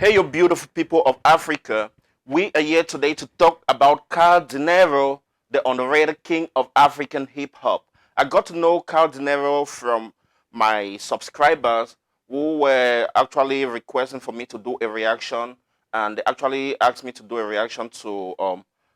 Hey, you beautiful people of Africa. We are here today to talk about Kao Denero, the underrated king of African hip hop. I got to know Kao Denero from my subscribers who were actually requesting for me to do a reaction, and they actually asked me to do a reaction to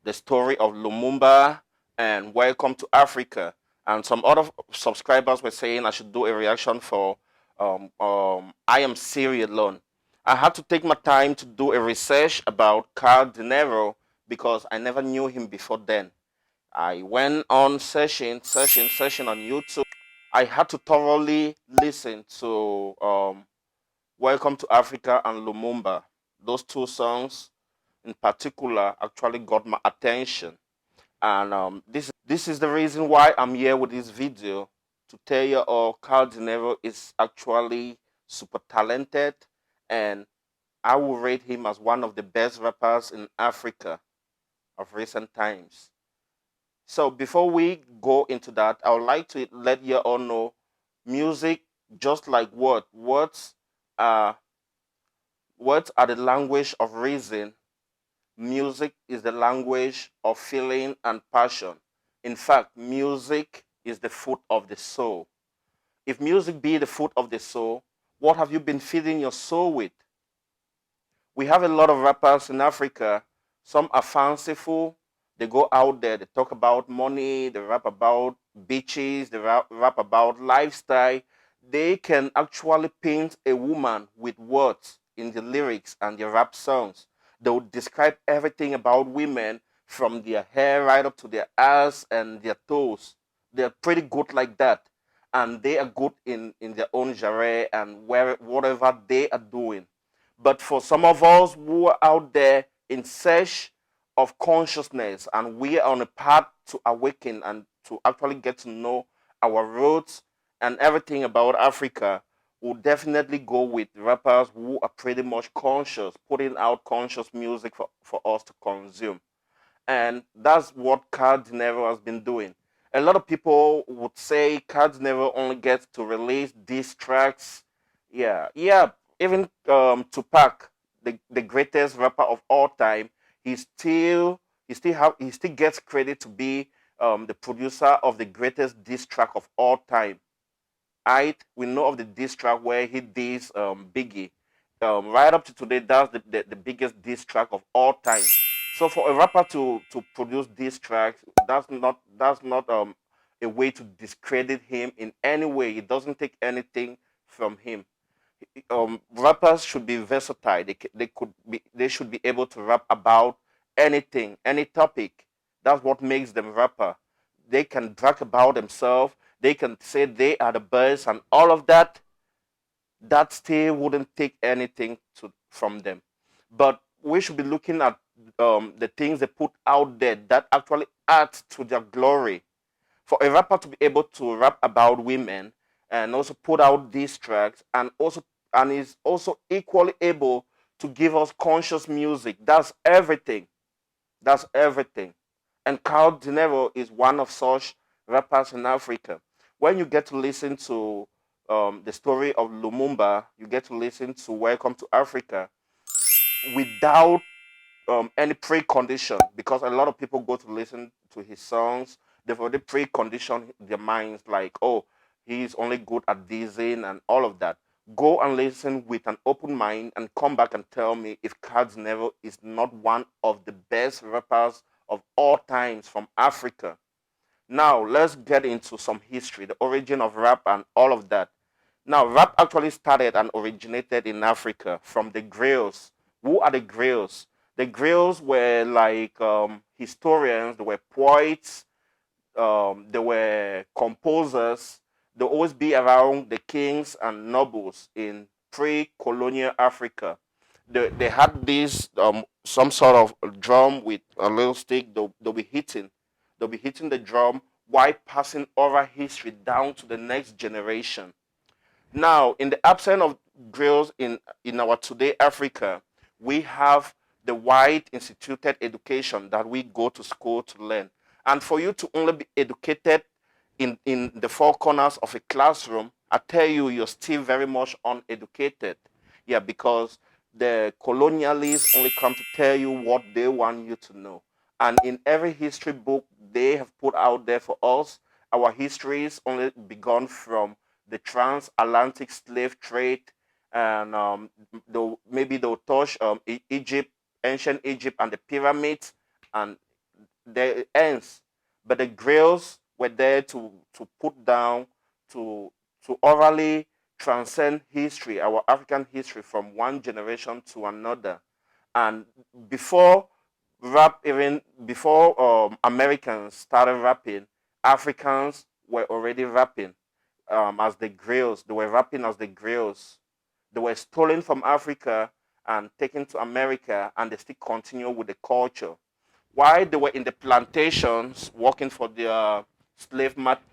the story of Lumumba and Welcome to Africa. And some other subscribers were saying I should do a reaction for I Am Sierra Leone. I had to take my time to do a research about Kao Denero because I never knew him before then. I went on searching on YouTube. I had to thoroughly listen to Welcome to Africa and Lumumba. Those two songs in particular actually got my attention. And this is the reason why I'm here with this video to tell you all Kao Denero is actually super talented, and I will rate him as one of the best rappers in Africa of recent times. So before we go into that, I would like to let you all know music, just like are words are the language of reason. Music is the language of feeling and passion. In fact, music is the food of the soul. If music be the food of the soul, what have you been feeding your soul with? We have a lot of rappers in Africa. Some are fanciful. They go out there, they talk about money, they rap about beaches, they rap about lifestyle. They can actually paint a woman with words in the lyrics and the rap songs. They would describe everything about women from their hair right up to their ass and their toes. They're pretty good like that. And they are good in their own genre and whatever they are doing. But for some of us who are out there in search of consciousness and we are on a path to awaken and to actually get to know our roots and everything about Africa, we'll definitely go with rappers who are pretty much conscious, putting out conscious music for us to consume. And that's what Kao Denero has been doing. A lot of people would say Kao Denero only gets to release diss tracks. Yeah. Even Tupac, the greatest rapper of all time, he still gets credit to be the producer of the greatest diss track of all time. We know of the diss track where he diss Biggie. Right up to today, that's the biggest diss track of all time. So for a rapper to produce diss tracks, that's not a way to discredit him in any way. It doesn't take anything from him. Rappers should be versatile. They should be able to rap about anything, any topic. That's what makes them rapper. They can brag about themselves. They can say they are the best and all of that. That still wouldn't take anything from them. But we should be looking at the things they put out there that actually adds to their glory. For a rapper to be able to rap about women and also put out these tracks and is also equally able to give us conscious music, that's everything. That's everything. And Kao Denero is one of such rappers in Africa. When you get to listen to the story of Lumumba, you get to listen to Welcome to Africa without any precondition, because a lot of people go to listen to his songs. They've already preconditioned their minds like, oh, he's only good at dissing and all of that. Go and listen with an open mind and come back and tell me if Kao Denero is not one of the best rappers of all times from Africa. Now, let's get into some history, the origin of rap and all of that. Now, rap actually started and originated in Africa from the griots. Who are the griots? The griots were like historians, they were poets, they were composers. They always be around the kings and nobles in pre-colonial Africa. They had this some sort of drum with a little stick. They'll be hitting the drum while passing oral history down to the next generation. Now, in the absence of griots in our today Africa, we have the white instituted education that we go to school to learn. And for you to only be educated in the four corners of a classroom, I tell you, you're still very much uneducated. Yeah, because The colonialists only come to tell you what they want you to know. And in every history book they have put out there for us, our history is only begun from the transatlantic slave trade, and maybe they'll touch Egypt, ancient Egypt, and the pyramids, and there it ends. But the griots were there to put down, to orally transcend history, our African history, from one generation to another. And before rap, even before Americans started rapping, Africans were already rapping as the griots. They were rapping as the griots. They were stolen from Africa and taken to America, and they still continue with the culture. While they were in the plantations working for their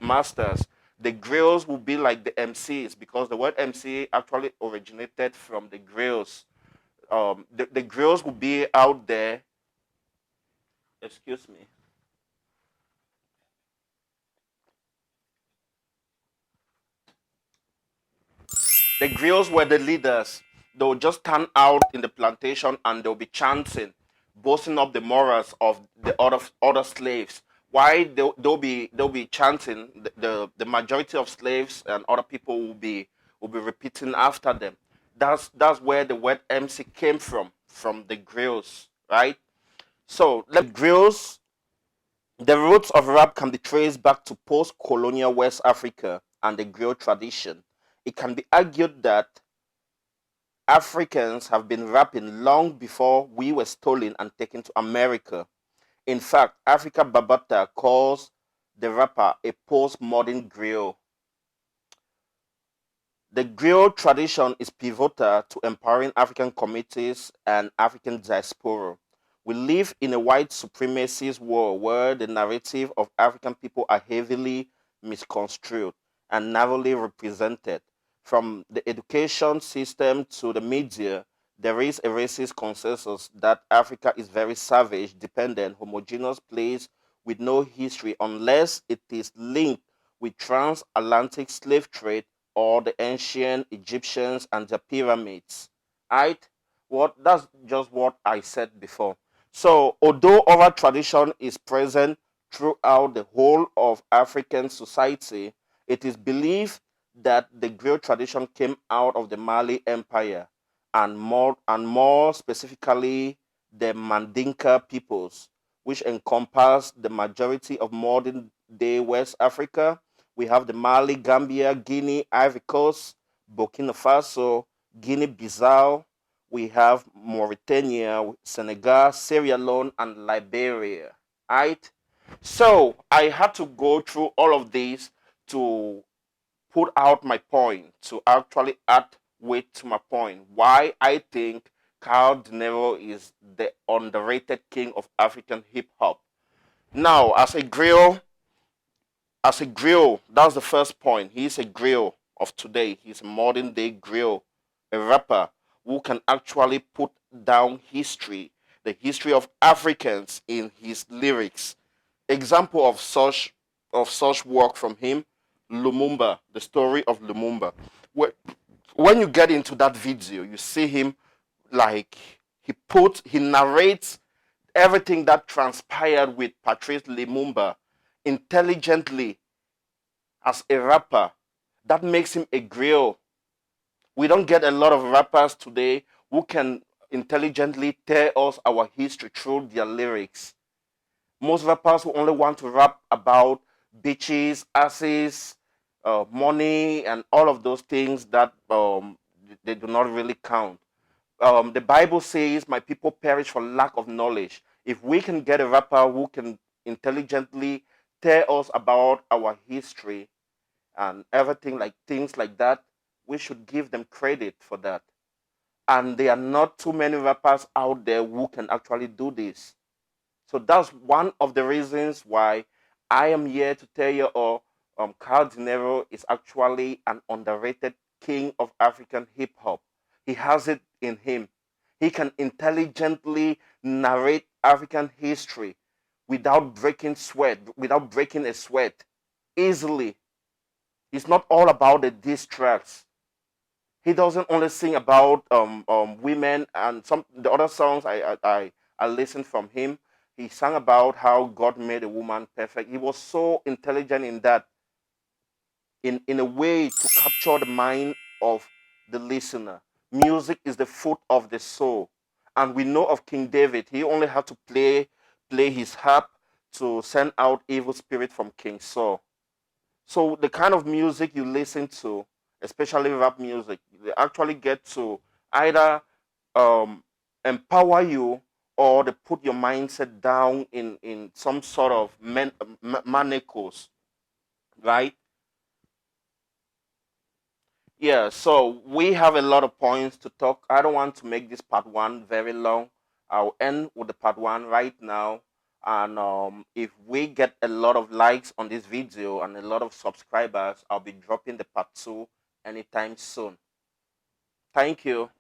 masters, the griots would be like the MCs, because the word MC actually originated from the griots. The griots would be out there. Excuse me. The griots were the leaders. They would just stand out in the plantation and they'll be chanting, boasting up the morals of the other slaves. Why they'll be chanting, the majority of slaves and other people will be repeating after them. That's where the word MC came from the griots, right? So the griots, the roots of rap can be traced back to post-colonial West Africa and the griot tradition. It can be argued that Africans have been rapping long before we were stolen and taken to America. In fact, Africa Babata calls the rapper a postmodern griot. The griot tradition is pivotal to empowering African communities and African diaspora. We live in a white supremacist world where the narrative of African people are heavily misconstrued and narrowly represented. From the education system to the media, there is a racist consensus that Africa is very savage, dependent, homogeneous place with no history unless it is linked with transatlantic slave trade or the ancient Egyptians and the pyramids. Right? What that's just what I said before. So although oral tradition is present throughout the whole of African society, it is believed that the griot tradition came out of the Mali Empire, and more specifically the Mandinka peoples, which encompass the majority of modern day West Africa. We have the Mali, Gambia, Guinea, Ivory Coast, Burkina Faso, Guinea-Bissau. We have Mauritania, Senegal, Sierra Leone, and Liberia. Right? So I had to go through all of these to put out my point, to actually add weight to my point. Why I think Kao Denero is the underrated king of African hip hop. Now, as a griot, that's the first point. He's a griot of today. He's a modern day griot, a rapper who can actually put down history, the history of Africans in his lyrics. Example of such work from him, Lumumba, the story of Lumumba. When you get into that video, you see him like he narrates everything that transpired with Patrice Lumumba intelligently as a rapper. That makes him a griot. We don't get a lot of rappers today who can intelligently tell us our history through their lyrics. Most rappers who only want to rap about bitches, asses, money, and all of those things that they do not really count. The Bible says, "My people perish for lack of knowledge." If we can get a rapper who can intelligently tell us about our history and everything, like things like that, we should give them credit for that. And there are not too many rappers out there who can actually do this. So that's one of the reasons why I am here to tell you all, Carl Dinero is actually an underrated king of African hip hop. He has it in him. He can intelligently narrate African history without breaking a sweat, easily. It's not all about the diss tracks. He doesn't only sing about women and some the other songs I listened from him. He sang about how God made a woman perfect. He was so intelligent in that, in a way to capture the mind of the listener. Music is the food of the soul. And we know of King David, he only had to play his harp to send out evil spirit from King Saul. So the kind of music you listen to, especially rap music, they actually get to either um, empower you, or they put your mindset down in some sort of manacles, right? Yeah, so we have a lot of points to talk. I don't want to make this part one very long. I'll end with the part one right now. And if we get a lot of likes on this video and a lot of subscribers, I'll be dropping the part two anytime soon. Thank you.